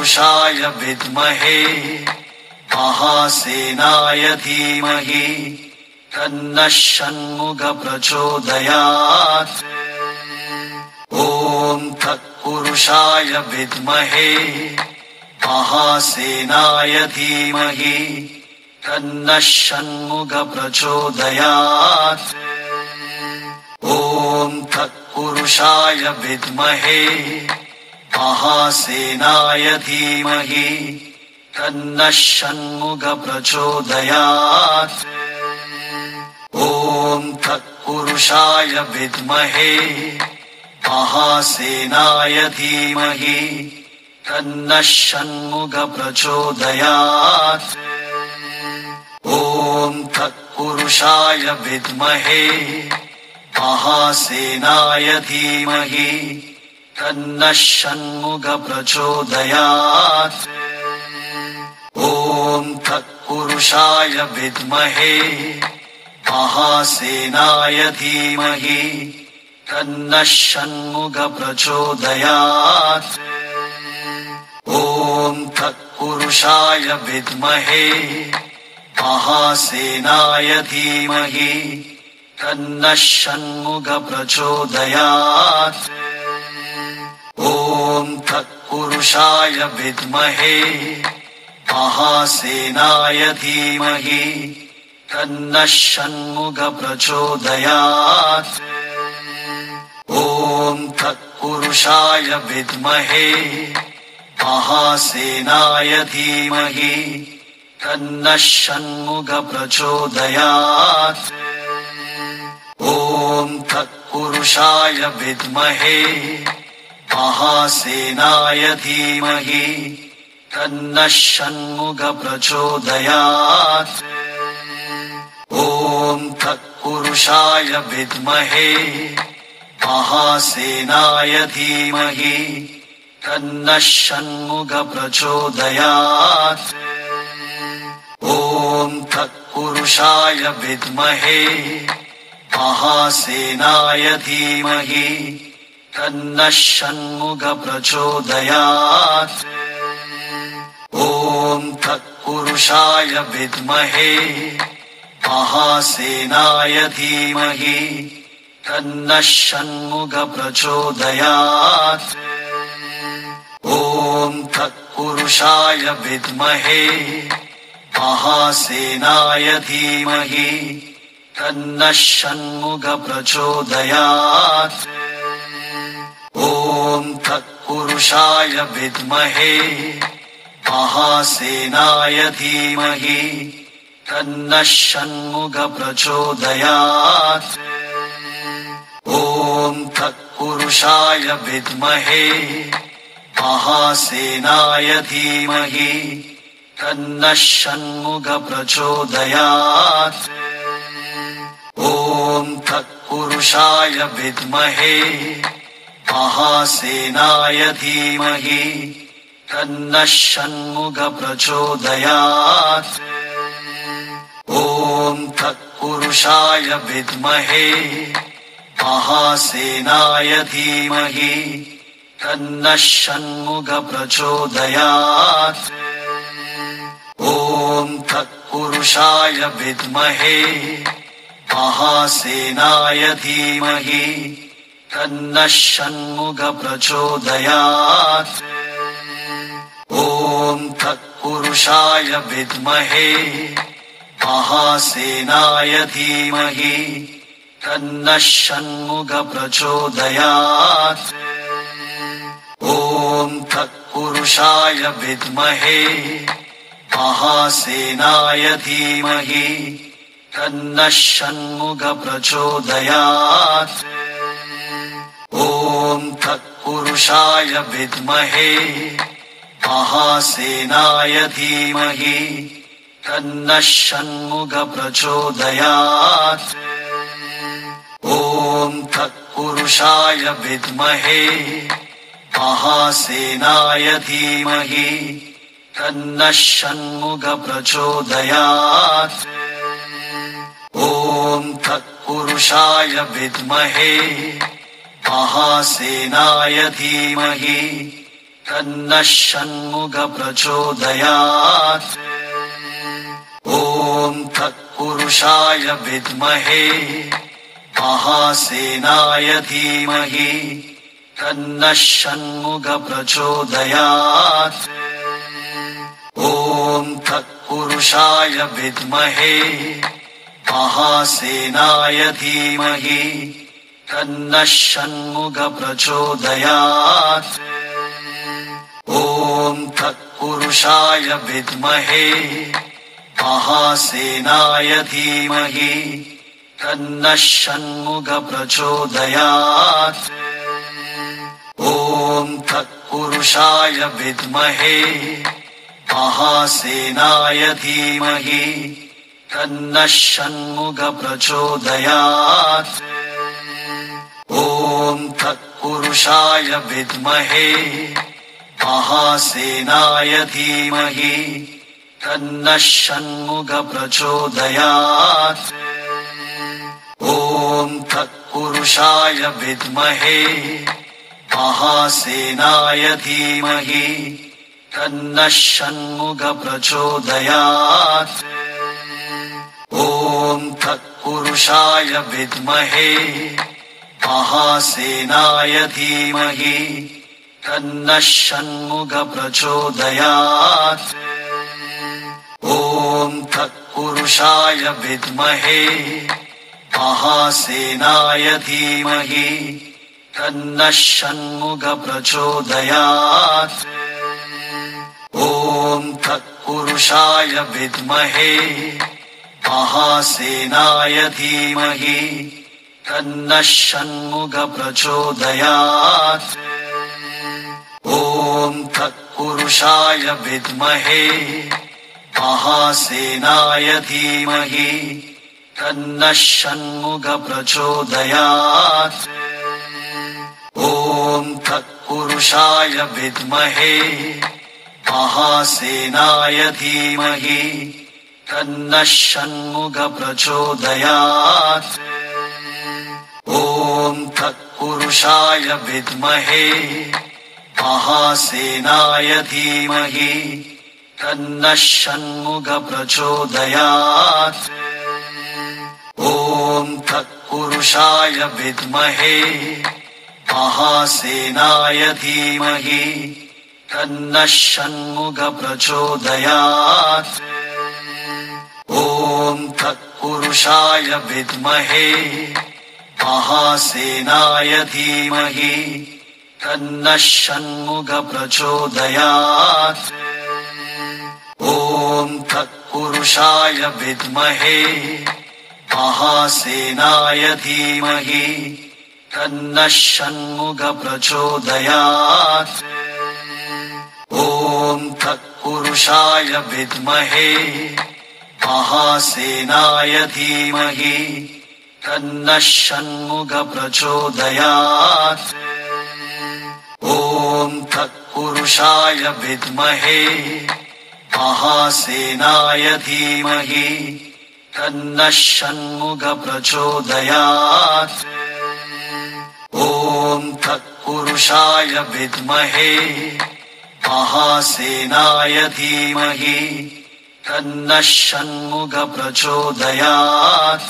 तत्पुरुषाय विद्महे महासेनाय धीमहि तन्नः षण्मुखः प्रचोदयात्। ॐ तत्पुरुषाय विद्महे महासेनाय धीमहि तन्नः षण्मुखः प्रचोदयात्। ॐ तत्पुरुषाय विद्महे महासेनाय धीमहि तन्नः षण्मुखः प्रचोदयात्। ॐ तत्पुरुषाय विद्महे महासेनाय धीमहि तन्नः षण्मुखः प्रचोदयात्। ॐ तत्पुरुषाय विद्महे महासेनाय धीमहि तन्नः षण्मुखः प्रचोदयात्। ॐ तत्पुरुषाय विद्महे महासेनाय धीमहि तन्नः षण्मुखः प्रचोदयात्। ॐ तत्पुरुषाय विद्महे महासेनाय धीमहि तन्नः षण्मुखः प्रचोदयात्। ॐ तत्पुरुषाय विद्महे महासेनाय धीमहि तन्नः षण्मुखः प्रचोदयात्। ॐ तत्पुरुषाय विद्महे महासेनाय धीमहि तन्नः षण्मुखः प्रचोदयात्। ॐ तत्पुरुषाय विद्महे महासेनाय धीमहि तन्नः षण्मुखः प्रचोदयात्। ॐ तत्पुरुषाय विद्महे महासेनाय धीमहि तन्नः षण्मुखः प्रचोदयात्। ॐ तत्पुरुषाय विद्महे महासेनाय धीमहि तन्नः षण्मुखः प्रचोदयात्। ॐ तत्पुरुषाय विद्महे महासेनाय धीमहि तन्नः षण्मुखः प्रचोदयात्। ॐ तत्पुरुषाय विद्महे महासेनाय धीमहि तन्नः षण्मुखः प्रचोदयात्। ॐ तत्पुरुषाय विद्महे महासेनाय धीमहि तन्नः षण्मुखः प्रचोदयात्। ॐ तत्पुरुषाय विद्महे महासेनाय धीमहि तन्नः षण्मुखः प्रचोदयात्। ॐ तत्पुरुषाय विद्महे महासेनाय धीमहि तन्नः षण्मुखः प्रचोदयात्। ॐ तत्पुरुषाय विद्महे महासेनाय धीमहि तन्नः षण्मुखः प्रचोदयात्। ॐ तत्पुरुषाय विद्महे महासेनाय धीमहि तन्नः षण्मुखः प्रचोदयात्। ॐ तत्पुरुषाय विद्महे महासेनाय धीमहि तन्नः षण्मुखः प्रचोदयात्। ॐ तत्पुरुषाय विद्महे महासेनाय धीमहि तन्नः षण्मुखः प्रचोदयात्। ॐ तत्पुरुषाय विद्महे महासेनाय धीमहि तन्नः षण्मुखः प्रचोदयात्। ॐ तत्पुरुषाय विद्महे महासेनाय धीमहि तन्नः षण्मुखः प्रचोदयात्। ॐ तत्पुरुषाय विद्महे महासेनाय धीमहि तन्नः षण्मुख प्रचोदयात्। ॐ तत्पुरुषाय विद्महे महासेनाय धीमहि तन्नः षण्मुख प्रचोदयात्। ॐ तत्पुरुषाय विद्महे महासेनाय धीमहि तन्नः षण्मुख प्रचोदयात्। ॐ तत्पुरुषाय विद्महे महासेनाय धीमहि तन्नः षण्मुख प्रचोदयात्। ॐ तत्पुरुषाय विद्महे महासेनाय धीमहि तन्नः षण्मुख प्रचोदयात्। ॐ तत्पुरुषाय विद्महे महासेनाय धीमहि तन्नः षण्मुख प्रचोदयात्। ॐ तत्पुरुषाय विद्महे महासेनाय धीमहि तन्नः षण्मुख प्रचोदयात्। ॐ तत्पुरुषाय विद्महे महासेनाय धीमहि तन्नः षण्मुख प्रचोदयात्। ॐ तत्पुरुषाय विद्महे महासेनाय धीमहि तन्नः षण्मुख प्रचोदयात्। ॐ तत्पुरुषाय विद्महे महासेनाय धीमहि तन्नः षण्मुख प्रचोदयात्। ॐ तत्पुरुषाय विद्महे महासेनाय धीमहि तन्नः षण्मुख प्रचोदयात्। ॐ तत्पुरुषाय विद्महे महासेनाय धीमहि तन्नः षण्मुख प्रचोदयात्। ॐ तत्पुरुषाय विद्महे महासेनाय धीमहि तन्नः षण्मुख प्रचोदयात्। ॐ तत्पुरुषाय विद्महे महासेनाय धीमहि तन्नः षण्मुख प्रचोदयात्। ॐ तत्पुरुषाय विद्महे महासेनाय धीमहि तन्नः षण्मुख प्रचोदयात्। ॐ तत्पुरुषाय विद्महे महासेनाय धीमहि तन्नः षण्मुख प्रचोदयात्। ॐ तत्पुरुषाय विद्महे महासेनाय धीमहि तन्नः षण्मुख प्रचोदयात्। ॐ तत्पुरुषाय विद्महे महासेनाय धीमहि तन्नः षण्मुख प्रचोदयात्। ॐ तत्पुरुषाय विद्महे महासेनाय धीमहि तन्नः षण्मुख प्रचोदयात्।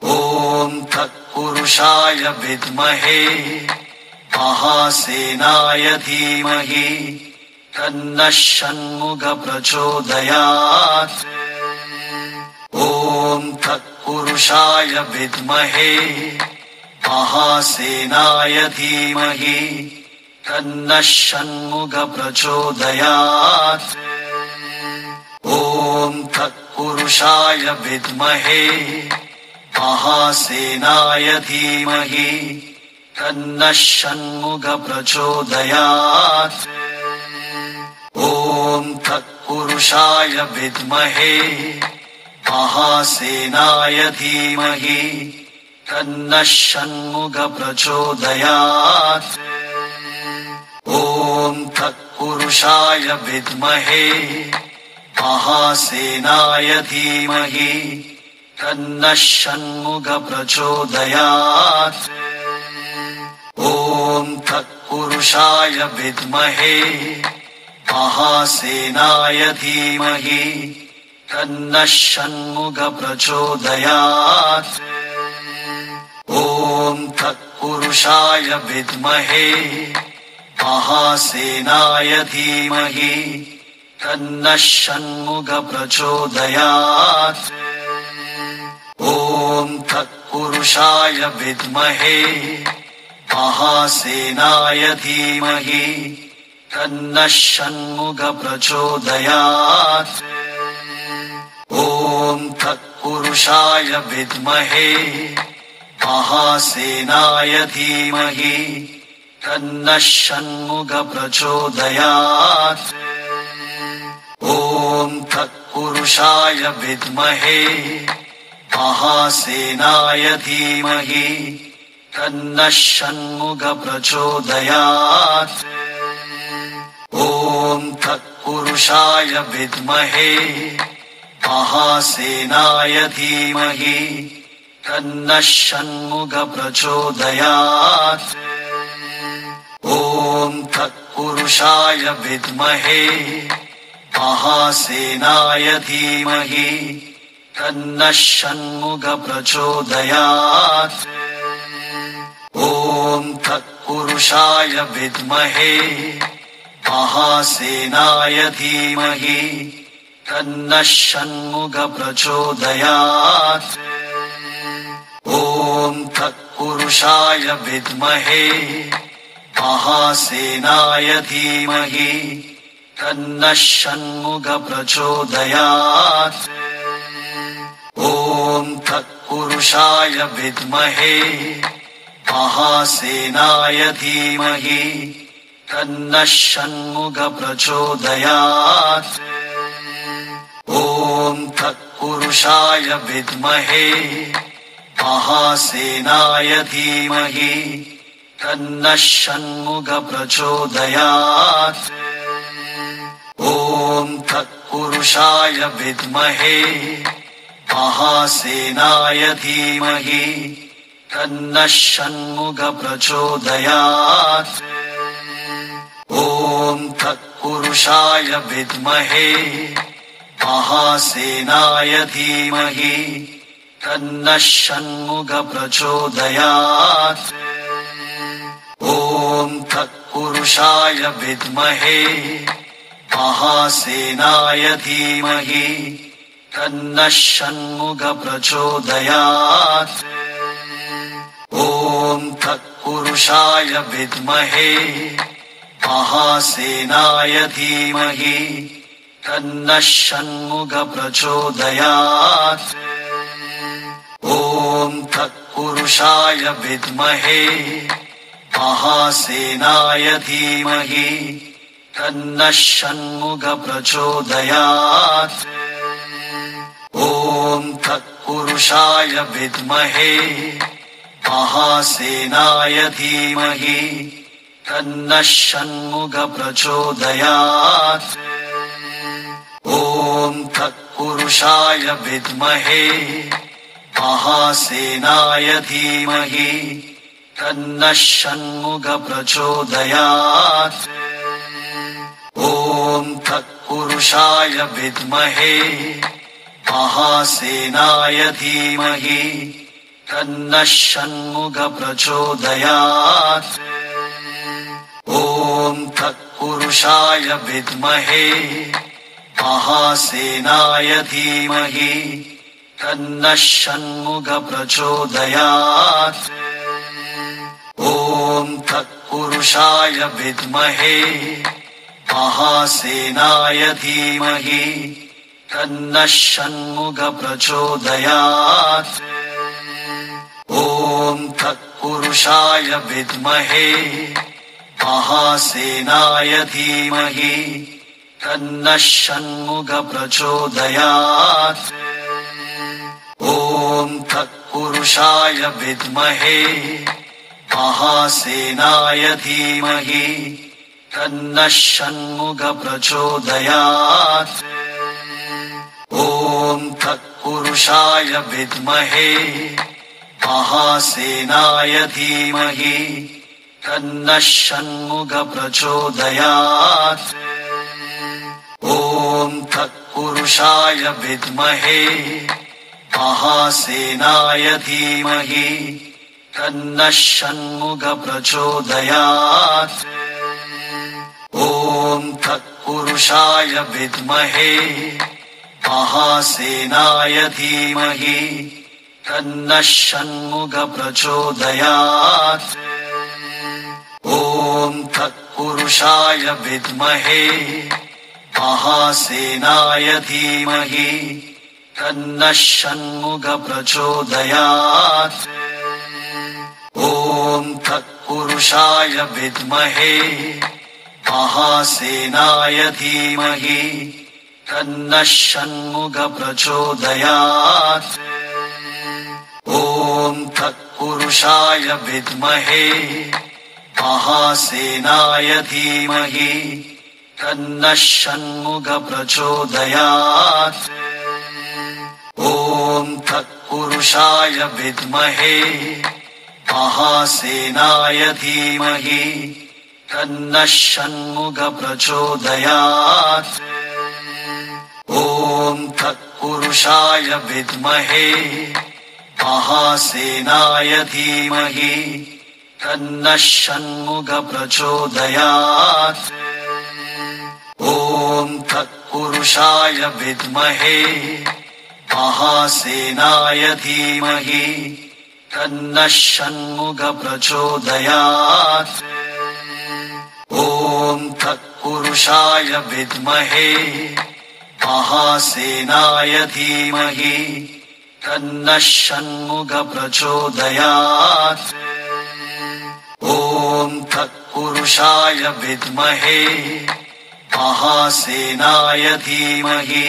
ॐ तत्पुरुषाय विद्महे महासेनाय धीमहि तन्नः षण्मुख प्रचोदयात्। ॐ तत्पुरुषाय विद्महे महासेनाय धीमहि तन्नः षण्मुख प्रचोदयात्। ॐ तत्पुरुषाय विद्महे महासेनाय धीमहि तन्नः षण्मुख प्रचोदयात्। ॐ तत्पुरुषाय विद्महे महासेनाय धीमहि तन्नः षण्मुख प्रचोदयात्। ॐ तत्पुरुषाय विद्महे महासेनाय धीमहि तन्नः षण्मुख प्रचोदयात्। ॐ तत्पुरुषाय तत्पुरुषाय विद्महे महासेनाय धीमहि तन्नः षण्मुखः प्रचोदयात्। ॐ तत्पुरुषाय विद्महे महासेनाय धीमहि तन्नः षण्मुखः प्रचोदयात्। ॐ तत्पुरुषाय विद्महे महासेनाय धीमहि तन्नः षण्मुखः प्रचोदयात्। ॐ तत्पुरुषाय विद्महे महासेनाय धीमहि तन्नः षण्मुखः प्रचोदयात्। ॐ तत्पुरुषाय विद्महे महासेनाय धीमहि तन्नः षण्मुखः प्रचोदयात्। ॐ तत्पुरुषाय विद्महे महासेनाय धीमहि तन्नः षण्मुखः प्रचोदयात्। ॐ तत्पुरुषाय विद्महे महासेनाय धीमहि तन्नः षण्मुखः प्रचोदयात्। ॐ तत्पुरुषाय विद्महे महासेनाय धीमहि तन्नः षण्मुखः प्रचोदयात्। ॐ तत्पुरुषाय विद्महे महासेनाय धीमहि तन्नः षण्मुखः प्रचोदयात्। ॐ तत्पुरुषाय विद्महे महासेनाय धीमहि तन्नः षण्मुखः प्रचोदयात्। ॐ तत्पुरुषाय विद्महे महासेनाय धीमहि तन्नः षण्मुखः प्रचोदयात्। ॐ तत्पुरुषाय विद्महे महासेनाय धीमहि तन्नः षण्मुखः प्रचोदयात्। ॐ तत्पुरुषाय विद्महे महासेनाय धीमहि तन्नः षण्मुखः प्रचोदयात्। ॐ तत्पुरुषाय विद्महे महासेनाय धीमहि तन्नः षण्मुखः प्रचोदयात्। ॐ तत्पुरुषाय विद्महे महासेनाय धीमहि तन्नः षण्मुखः प्रचोदयात्। ॐ तत्पुरुषाय विद्महे महासेनाय धीमहि तन्नः षण्मुखः प्रचोदयात्। ॐ तत्पुरुषाय विद्महे महासेनाय धीमहि तन्नः षण्मुखः प्रचोदयात्। ॐ तत्पुरुषाय विद्महे महासेनाय धीमहि तन्नः षण्मुखः प्रचोदयात्। ॐ तत्पुरुषाय विद्महे महासेनाय धीमहि तन्नः षण्मुखः प्रचोदयात्। ॐ तत्पुरुषाय विद्महे महासेनाय धीमहि तन्नः षण्मुखः प्रचोदयात्। ॐ तत्पुरुषाय विद्महे महासेनाय धीमहि तन्नः षण्मुखः प्रचोदयात्। ॐ तत्पुरुषाय विद्महे महासेनाय धीमहि तन्नः षण्मुखः प्रचोदयात्। ॐ तत्पुरुषाय विद्महे महासेनाय धीमहि तन्नः षण्मुखः प्रचोदयात्। ॐ तत्पुरुषाय विद्महे महासेनाय धीमहि तन्नः षण्मुख प्रचोदयात्। ॐ तत्पुरुषाय विद्महे महासेनाय धीमहि तन्नः षण्मुख प्रचोदयात्। ॐ तत्पुरुषाय विद्महे महासेनाय धीमहि तन्नः षण्मुख प्रचोदयात्। ॐ तत्पुरुषाय विद्महे महासेनाय धीमहि तन्नः षण्मुख प्रचोदयात्। ॐ तत्पुरुषाय विद्महे महासेनाय धीमहि तन्नः षण्मुख प्रचोदयात्। ॐ तत्पुरुषाय विद्महे महासेनाय धीमहि तन्नः षण्मुख प्रचोदयात्। ॐ तत्पुरुषाय विद्महे महासेनाय धीमहि तन्नः षण्मुख प्रचोदयात्। ॐ तत्पुरुषाय विद्महे महासेनाय धीमहि तन्नः षण्मुख प्रचोदयात्। ॐ तत्पुरुषाय विद्महे महासेनाय धीमहि तन्नः षण्मुख प्रचोदयात्। ॐ तत्पुरुषाय विद्महे महासेनाय धीमहि तन्नः षण्मुख प्रचोदयात्। ॐ तत्पुरुषाय विद्महे महासेनाय धीमहि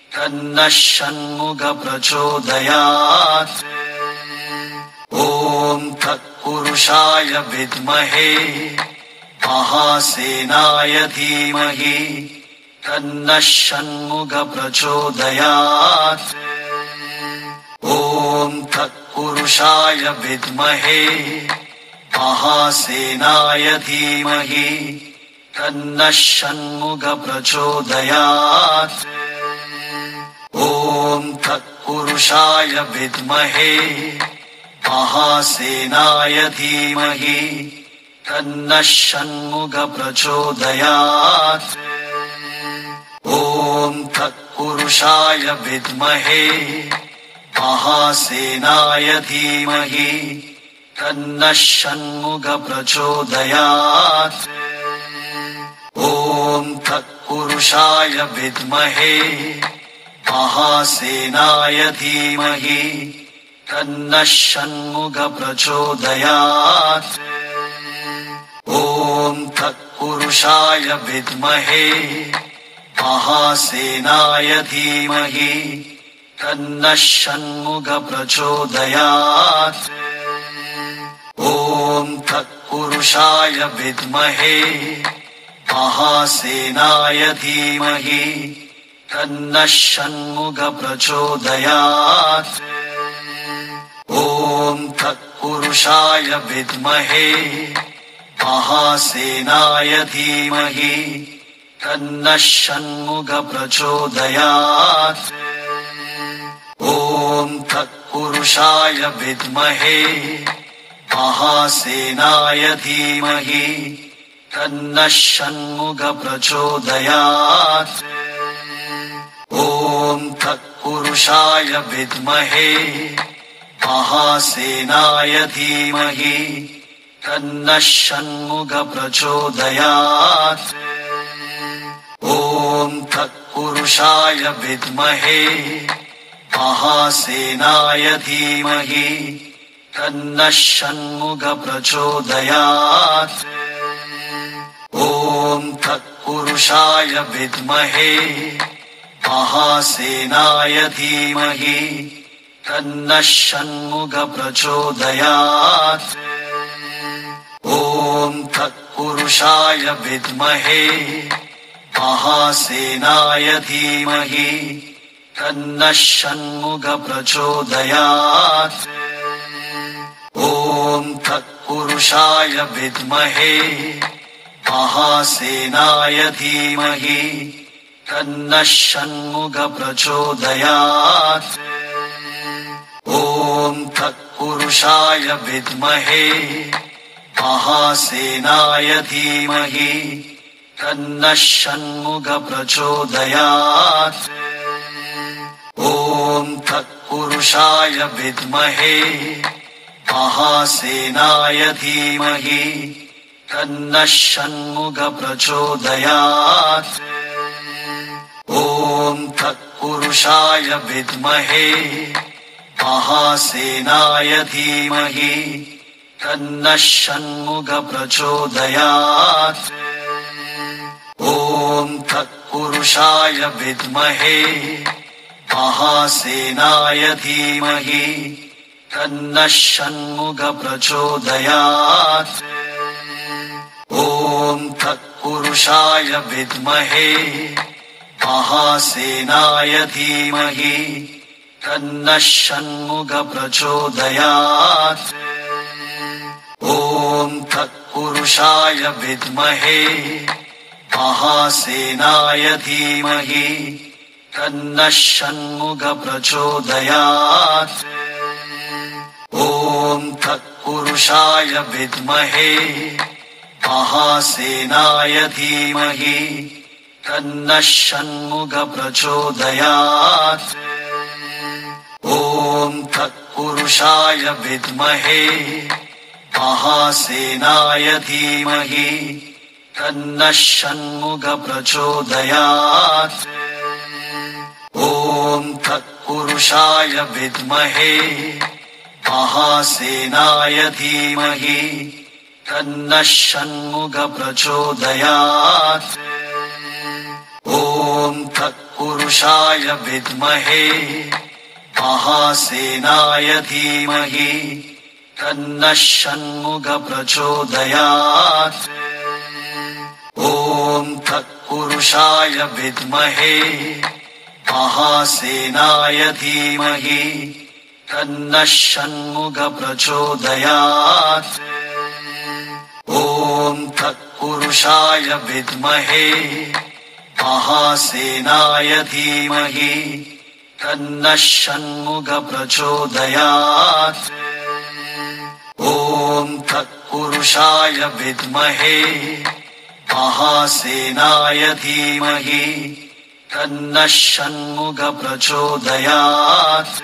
तन्नः षण्मुख प्रचोदयात्। ॐ तत्पुरुषाय विद्महे महासेनाय धीमहि तन्नः षण्मुख प्रचोदयात्। ॐ तत्पुरुषाय विद्महे महासेनाय धीमहि तन्नः षण्मुख प्रचोदयात्। ॐ तत्पुरुषाय विद्महे महासेनाय धीमहि तन्नः षण्मुख प्रचोदयात्। ॐ तत्पुरुषाय विद्महे महासेनाय धीमहि तन्नः षण्मुख प्रचोदयात्। ॐ तत्पुरुषाय विद्महे महासेनाय धीमहि तन्नः षण्मुख प्रचोदयात्। ॐ तत्पुरुषाय विद्महे महासेनाय धीमहि तन्नः षण्मुख प्रचोदयात्। ॐ तत्पुरुषाय विद्महे महासेनाय धीमहि तन्नः षण्मुख प्रचोदयात्। ॐ तत्पुरुषाय विद्महे महासेनाय धीमहि तन्नः षण्मुख प्रचोदयात्। ॐ तत्पुरुषाय विद्महे महासेनाय धीमहि तन्नः षण्मुख प्रचोदयात्। ॐ तत्पुरुषाय विद्महे महासेनाय धीमहि तन्नः षण्मुख प्रचोदयात्। ॐ तत्पुरुषाय विद्महे महासेनाय धीमहि तन्नः षण्मुख प्रचोदयात्। ॐ तत्पुरुषाय विद्महे महासेनाय धीमहि तन्नः षण्मुख प्रचोदयात्। ॐ तत्पुरुषाय विद्महे महासेनाय धीमहि तन्नः षण्मुख प्रचोदयात्। ॐ तत्पुरुषाय विद्महे महासेनाय धीमहि तन्नः षण्मुखः प्रचोदयात्। ॐ तत्पुरुषाय विद्महे महासेनाय धीमहि तन्नः षण्मुखः प्रचोदयात्। ॐ तत्पुरुषाय विद्महे महासेनाय धीमहि तन्नः षण्मुखः प्रचोदयात्। ॐ तत्पुरुषाय विद्महे महासेनाय धीमहि तन्नः षण्मुखः प्रचोदयात्। ॐ तत्पुरुषाय विद्महे महासेनाय धीमहि तन्नः षण्मुखः प्रचोदयात्। ॐ तत्पुरुषाय विद्महे महासेनाय धीमहि तन्नः षण्मुखः प्रचोदयात्। ॐ तत्पुरुषाय विद्महे महासेनाय धीमहि तन्नः षण्मुखः प्रचोदयात्। ॐ तत्पुरुषाय विद्महे महासेनाय धीमहि तन्नः षण्मुखः प्रचोदयात्। ॐ तत्पुरुषाय विद्महे महासेनाय धीमहि तन्नः षण्मुखः प्रचोदयात्। ॐ तत्पुरुषाय विद्महे महासेनाय धीमहि तन्नः षण्मुखः प्रचोदयात्। ॐ तत्पुरुषाय विद्महे महासेनाय धीमहि तन्नः षण्मुखः प्रचोदयात्। ॐ तत्पुरुषाय विद्महे महासेनाय धीमहि तन्नः षण्मुखः प्रचोदयात्। ॐ तत्पुरुषाय विद्महे महासेनाय धीमहि तन्नः षण्मुखः प्रचोदयात्। ॐ तत्पुरुषाय विद्महे महासेनाय धीमहि तन्नः षण्मुखः प्रचोदयात्।